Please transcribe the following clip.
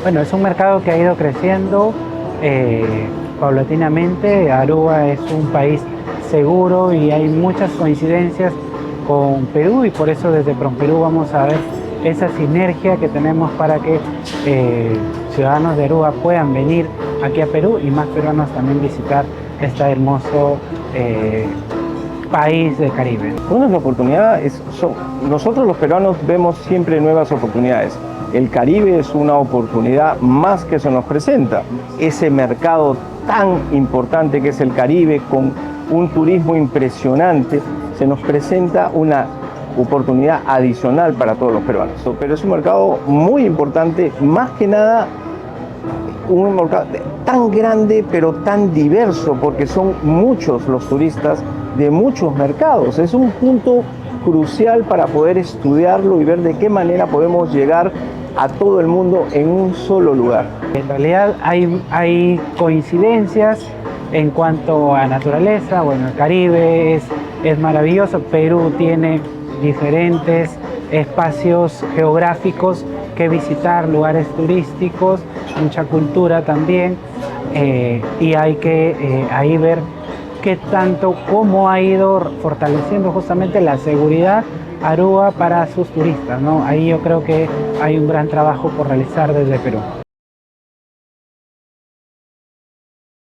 Bueno, es un mercado que ha ido creciendo paulatinamente. Aruba es un país seguro y hay muchas coincidencias con Perú, y por eso desde PromPerú vamos a ver esa sinergia que tenemos para que ciudadanos de Aruba puedan venir aquí a Perú y más peruanos también visitar este hermoso país del Caribe. Una de las oportunidades, nosotros los peruanos vemos siempre nuevas oportunidades. El Caribe es una oportunidad más que se nos presenta. Ese mercado tan importante que es el Caribe, con un turismo impresionante, se nos presenta una oportunidad adicional para todos los peruanos. Pero es un mercado muy importante, más que nada un mercado tan grande pero tan diverso, porque son muchos los turistas de muchos mercados. Es un punto crucial para poder estudiarlo y ver de qué manera podemos llegar a todo el mundo en un solo lugar. En realidad hay coincidencias en cuanto a naturaleza. Bueno, el Caribe es maravilloso. Perú tiene diferentes espacios geográficos que visitar, lugares turísticos, mucha cultura también, y hay que ahí ver qué tanto, cómo ha ido fortaleciendo justamente la seguridad Aruba para sus turistas, ¿no? Ahí yo creo que hay un gran trabajo por realizar desde Perú.